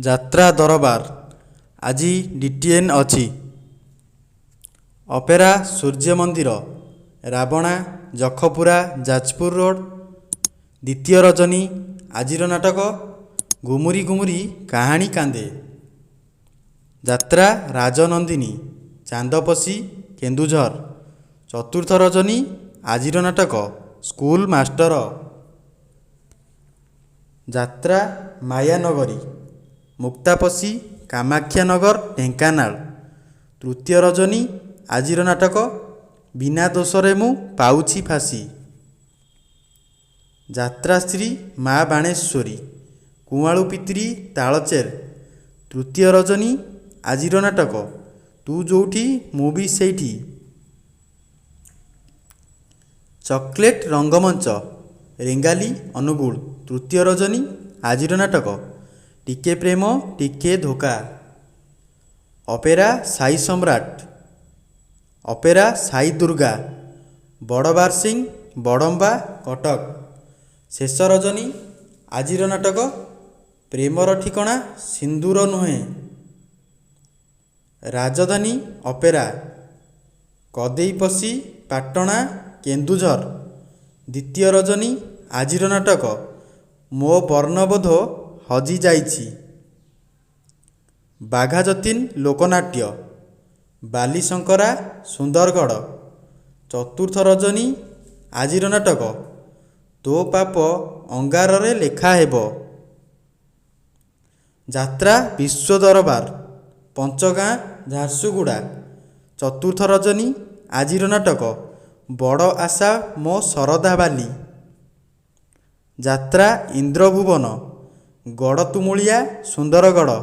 ଯାତ୍ରା ଦରବାର ଆଜି ଡିଟିଏନ୍ ଅଛି। ଅପେରା ସୂର୍ଯ୍ୟ ମନ୍ଦିର ରାବଣା ଜଖପୁରା ଯାଜପୁର ରୋଡ଼। ଦ୍ୱିତୀୟ ରଜନୀ ଆଜିର ନାଟକ ଘୁମୁରି ଘୁମୁରି କାହାଣୀ କାନ୍ଦେ। ଯାତ୍ରା ରାଜନନ୍ଦିନୀ ଚାନ୍ଦପଶି କେନ୍ଦୁଝର। ଚତୁର୍ଥ ରଜନୀ ଆଜିର ନାଟକ ସ୍କୁଲ ମାଷ୍ଟର। ଯାତ୍ରା ମାୟାନଗରୀ ମୁକ୍ତାପଶି କାମାକ୍ଷାନଗର ଢେଙ୍କାନାଳ। ତୃତୀୟ ରଜନୀ ଆଜିର ନାଟକ ବିନା ଦୋଷରେ ମୁଁ ପାଉଛି ଫାଶୀ। ଯାତ୍ରାଶ୍ରୀ ମା ବାଣେଶ୍ୱରୀ କୁଆଳୁ ପିତିରି ତାଳଚେର। ତୃତୀୟ ରଜନୀ ଆଜିର ନାଟକ ତୁ ଯେଉଁଠି ମୁଁ ବି ସେଇଠି। ଚକୋଲେଟ ରଙ୍ଗମଞ୍ଚ ରେଙ୍ଗାଲି ଅନୁଗୁଳ। ତୃତୀୟ ରଜନୀ ଆଜିର ନାଟକ ଟିକେ ପ୍ରେମ ଟିକେ ଧୋକା। ଅପେରା ସାଇ ସମ୍ରାଟ ଅପେରା ସାଇ ଦୁର୍ଗା ବଡ଼ବାରସିଂ ବଡ଼ମ୍ବା କଟକ। ଶେଷ ରଜନୀ ଆଜିର ନାଟକ ପ୍ରେମର ଠିକଣା ସିନ୍ଦୁର ନୁହେଁ। ରାଜଧାନୀ ଅପେରା କଦେଇପଶି ପାଟଣା କେନ୍ଦୁଝର। ଦ୍ୱିତୀୟ ରଜନୀ ଆଜିର ନାଟକ ମୋ ବର୍ଣ୍ଣବୋଧ ହଜି ଯାଇଛି। ବାଘାଯତୀନ ଲୋକନାଟ୍ୟ ବାଲିଶଙ୍କରା ସୁନ୍ଦରଗଡ଼। ଚତୁର୍ଥ ରଜନୀ ଆଜିର ନାଟକ ତୋ ପାପ ଅଙ୍ଗାରରେ ଲେଖା ହେବ। ଯାତ୍ରା ବିଶ୍ୱଦରବାର ପଞ୍ଚଗାଁ ଝାରସୁଗୁଡ଼ା। ଚତୁର୍ଥ ରଜନୀ ଆଜିର ନାଟକ ବଡ଼ ଆଶା ମୋ ଶରଧା ବାଲି। ଯାତ୍ରା ଇନ୍ଦ୍ରଭୁବନ ଗଡ଼ତୁମୁଳିଆ ସୁନ୍ଦରଗଡ଼।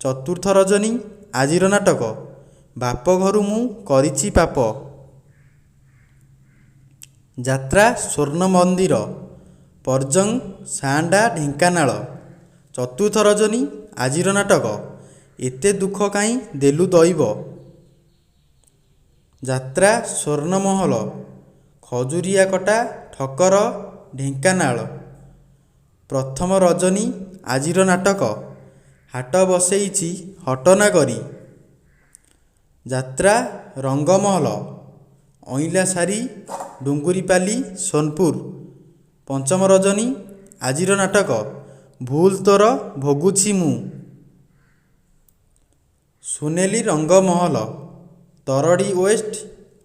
ଚତୁର୍ଥ ରଜନୀ ଆଜିର ନାଟକ ବାପଘରୁ ମୁଁ କରିଛି ପାପ। ଯାତ୍ରା ସ୍ୱର୍ଣ୍ଣ ମନ୍ଦିର ପର୍ଜଙ୍ଗ ସାଣ୍ଡା ଢେଙ୍କାନାଳ। ଚତୁର୍ଥ ରଜନୀ ଆଜିର ନାଟକ ଏତେ ଦୁଃଖ କାହିଁ ଦେଲୁ ଦଇବ। ଯାତ୍ରା ସ୍ୱର୍ଣ୍ଣମହଲ ଖଜୁରିଆକଟା ଠକର ଢେଙ୍କାନାଳ। ପ୍ରଥମ ରଜନୀ ଆଜିର ନାଟକ ହାଟ ବସେଇଛି ହଟନାଗରୀ। ଯାତ୍ରା ରଙ୍ଗମହଲ ଅଇଁଲାସାରୀ ଡୁଙ୍ଗୁରିପାଲି ସୋନପୁର। ପଞ୍ଚମ ରଜନୀ ଆଜିର ନାଟକ ଭୁଲ ତୋର ଭୋଗୁଛି ମୁଁ। ସୁନେଲି ରଙ୍ଗମହଲ ତରଡ଼ି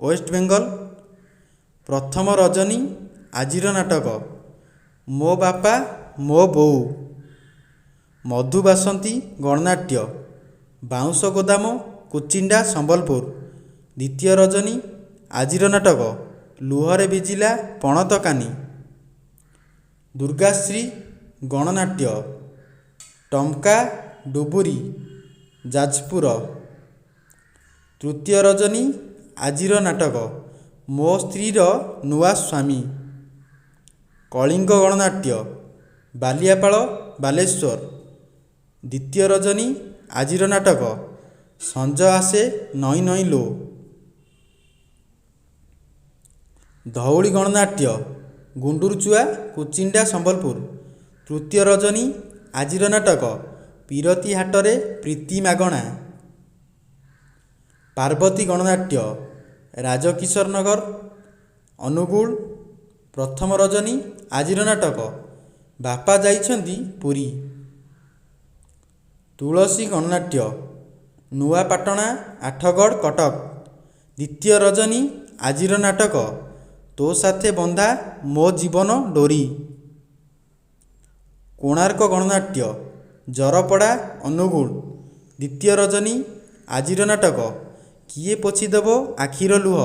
ୱେଷ୍ଟବେଙ୍ଗଲ। ପ୍ରଥମ ରଜନୀ ଆଜିର ନାଟକ ମୋ ବାପା ମୋ ବୋଉ। ମଧୁବାସନ୍ତୀ ଗଣନାଟ୍ୟ ବାଉଁଶ ଗୋଦାମ କୁଚିଣ୍ଡା ସମ୍ବଲପୁର। ଦ୍ୱିତୀୟ ରଜନୀ ଆଜିର ନାଟକ ଲୁହରେ ଭିଜିଲା ପଣତ କାନି। ଦୁର୍ଗାଶ୍ରୀ ଗଣନାଟ୍ୟ ଟମ୍କା ଡୁବୁରି ଯାଜପୁର। ତୃତୀୟ ରଜନୀ ଆଜିର ନାଟକ ମୋ ସ୍ତ୍ରୀର ନୂଆ ସ୍ୱାମୀ। କଳିଙ୍ଗ ଗଣନାଟ୍ୟ ବାଲିଆପାଳ ବାଲେଶ୍ୱର। ଦ୍ୱିତୀୟ ରଜନୀ ଆଜିର ନାଟକ ସଞ୍ଜ ଆସେ ନଇଁ ନଇଁ ଲୋ। ଧଉଳି ଗଣନାଟ୍ୟ ଗୁଣ୍ଡୁରୁଚୁଆ କୁଚିଣ୍ଡା ସମ୍ବଲପୁର। ତୃତୀୟ ରଜନୀ ଆଜିର ନାଟକ ପିରତି ହାଟରେ ପ୍ରୀତି ମାଗଣା। ପାର୍ବତୀ ଗଣନାଟ୍ୟ ରାଜକିଶୋର ନଗର ଅନୁଗୁଳ। ପ୍ରଥମ ରଜନୀ ଆଜିର ନାଟକ ବାପା ଯାଇଛନ୍ତି ପୁରୀ। ତୁଳସୀ ଗଣନାଟ୍ୟ ନୂଆପାଟଣା ଆଠଗଡ଼ କଟକ। ଦ୍ୱିତୀୟ ରଜନୀ ଆଜିର ନାଟକ ତୋ ସାଥେ ବନ୍ଧା ମୋ ଜୀବନ ଡୋରି। କୋଣାର୍କ ଗଣନାଟ୍ୟ ଜରପଡ଼ା ଅନୁଗୁଳ। ଦ୍ୱିତୀୟ ରଜନୀ ଆଜିର ନାଟକ କିଏ ପୋଛିଦେବ ଆଖିର ଲୁହ।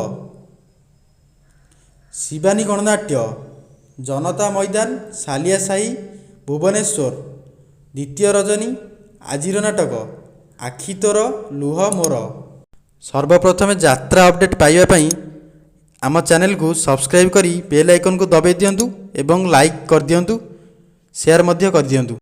ଶିବାନୀ ଗଣନାଟ୍ୟ ଜନତା ମଇଦାନ ସାଲିଆସାହି ଭୁବନେଶ୍ୱର। ଦ୍ୱିତୀୟ ରଜନୀ ଆଜିର ନାଟକ ଆଖି ତୋର ଲୁହ ମୋର। ସର୍ବପ୍ରଥମେ ଯାତ୍ରା ଅପଡେଟ୍ ପାଇବା ପାଇଁ ଆମ ଚ୍ୟାନେଲକୁ ସବସ୍କ୍ରାଇବ୍ କରି ବେଲ୍ ଆଇକନ୍କୁ ଦବାଇ ଦିଅନ୍ତୁ ଏବଂ ଲାଇକ୍ କରିଦିଅନ୍ତୁ, ସେୟାର ମଧ୍ୟ କରିଦିଅନ୍ତୁ।